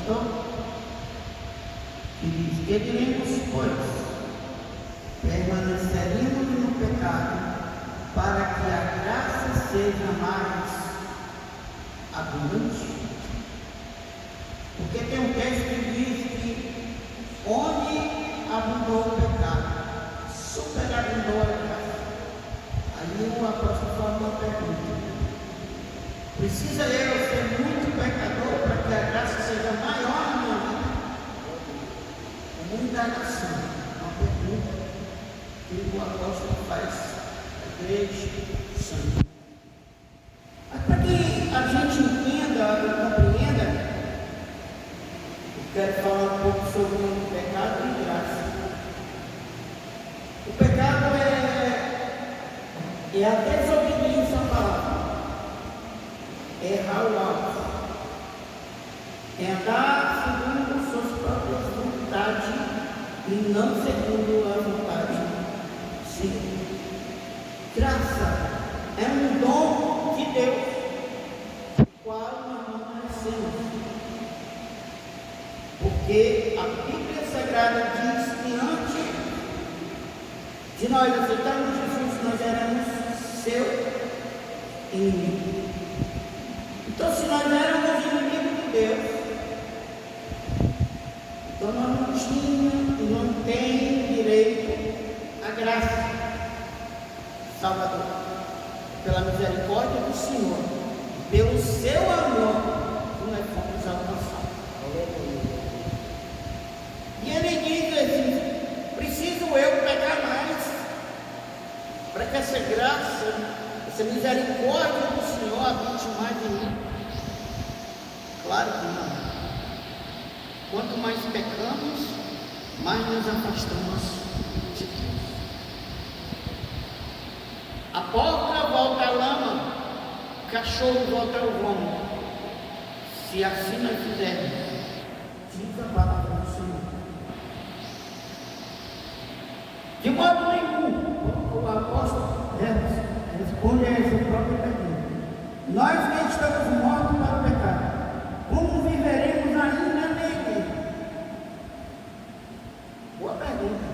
pastor, que diz: que diremos, pois? Permaneceremos no pecado para que a graça seja mais abundante? Porque tem um texto que diz que onde abundou o pecado, superabundou a graça. Aí o apóstolo faz uma pergunta: precisa eu ser muito pecador para que a graça seja maior na minha vida? Uma indagação, uma pergunta que o apóstolo faz à igreja santa. Mas para que a gente entenda e compreenda, eu quero falar um pouco sobre o pecado e graça. O pecado é a desobediência à palavra, é errar o alvo, é andar segundo suas próprias vontades e não segundo a vontade de Deus. Graça é um dom de Deus, o qual nós não merecemos, porque a Bíblia Sagrada diz que antes de nós aceitarmos Jesus, nós éramos seu inimigo. Então, se nós éramos inimigos de Deus, então nós não tínhamos e não temos direito à graça salvadora. Pela misericórdia do Senhor, pelo seu amor, nós fomos alcançados. E ele diz assim: preciso eu pecar mais para que essa graça, essa misericórdia do Senhor habite mais em mim? Claro que não. Quanto mais pecamos, mais nos afastamos de Deus. A porca volta à lama, o cachorro volta ao vômito. Se assim nós fizermos, diz a palavra do Senhor. De modo nenhum, o apóstolo responde a esse próprio pedido: nós que estamos mortos para o pecado, como viveremos ainda nele? Boa pergunta.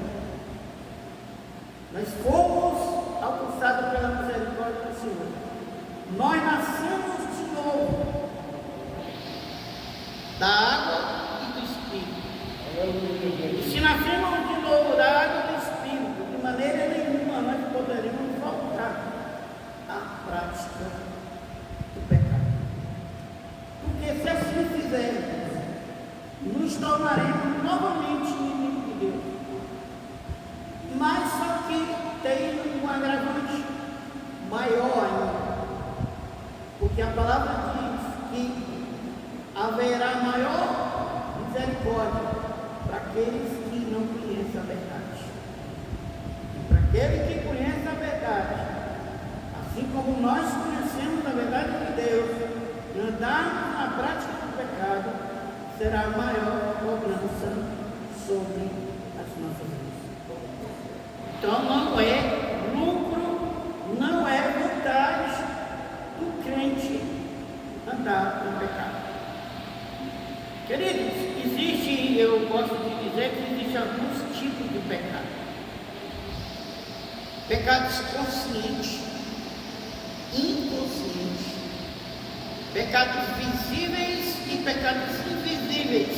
Nós fomos alcançados pela misericórdia do Senhor. Nós nascemos de novo da água e do Espírito. E se nascemos de novo da água e do Espírito, de maneira nenhuma nós poderemos voltar à prática do pecado. Porque se assim fizermos, nos tornaremos novamente inimigos de Deus. Mas só que tem um agravante maior ainda, porque a palavra diz que haverá maior misericórdia para aqueles que não conhecem a verdade. E para aquele que conhece a verdade, assim como nós conhecemos a verdade de Deus, e andarmos na prática do pecado, será maior cobrança sobre as nossas vidas. Então não é lucro, não é vantagem do crente andar no pecado. Queridos, eu gosto de dizer que existem alguns tipos de pecado. Pecados conscientes, inconscientes, pecados visíveis e pecados invisíveis.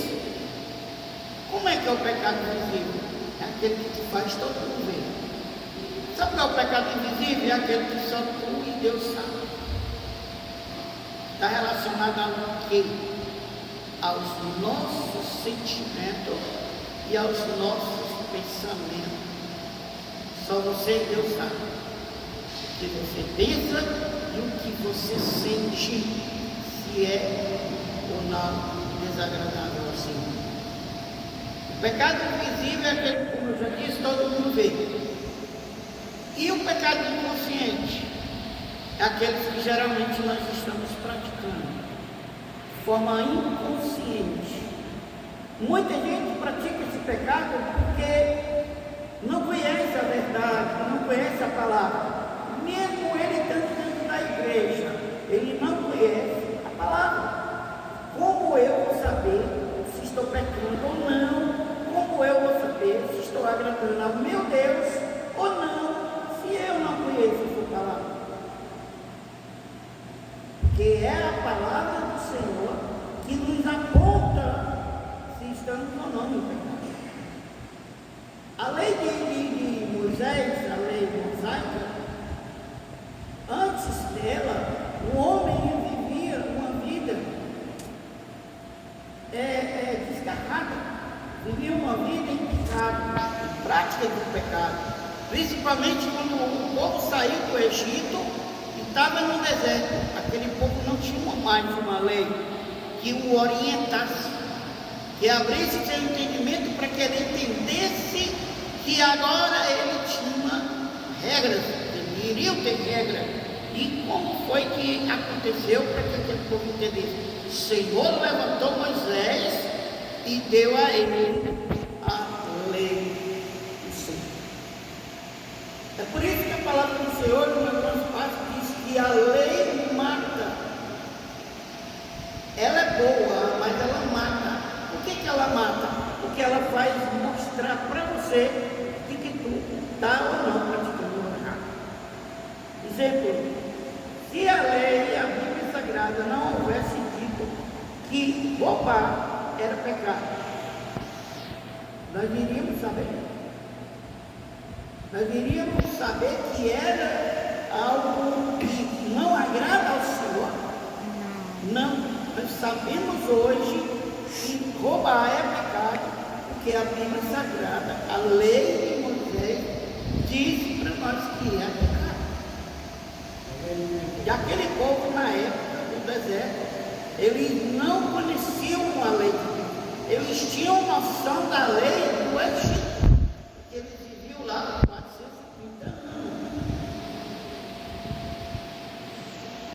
Como é que é o pecado visível? É aquele que te faz todo mundo ver. Sabe o que é o pecado invisível? É aquele que só tu e Deus sabe. Está relacionado ao quê? Aos nossos sentimentos e aos nossos pensamentos. Só você e Deus sabe o que você pensa e o que você sente, se é ou não desagradável assim. O pecado invisível é aquele, como eu já disse, todo mundo vê. E o pecado inconsciente é aquele que geralmente nós estamos praticando de forma inconsciente. Muita gente pratica esse pecado porque não conhece a verdade, não conhece a palavra. Mesmo ele estando dentro da igreja, ele não conhece a palavra. Como eu vou saber agradando ao meu Deus ou não, se eu não conheço a sua palavra? Porque é a palavra do Senhor que nos aponta se estamos ou não no pecado. A lei de Moisés, a lei mosaica, antes dela, o homem vivia uma vida desgarrada, vivia uma vida em pecado, em prática do pecado, principalmente quando o povo saiu do Egito e estava no deserto. Aquele povo não tinha mais uma lei que o orientasse, que abrisse seu entendimento para que ele entendesse que agora ele tinha regras, ele iria ter regras. E como foi que aconteceu para que aquele povo entendesse? O Senhor levantou Moisés e deu a ele a lei do Senhor. É por isso que a palavra do Senhor, no meu parte, diz que a lei mata. Ela é boa, mas ela mata. Por que ela mata? Porque ela faz mostrar para você de que tu está ou não praticando o errado. Exemplo, se a lei e a Bíblia Sagrada não houvesse dito que roubar era pecado, nós iríamos saber. Nós iríamos saber que era algo que não agrada ao Senhor. Não. Nós sabemos hoje que roubar é pecado, porque a Bíblia Sagrada, a lei de Moisés, diz para nós que é pecado. E aquele povo na época do deserto, eles não conheciam a lei de Deus. Eles tinham noção da lei do Egito.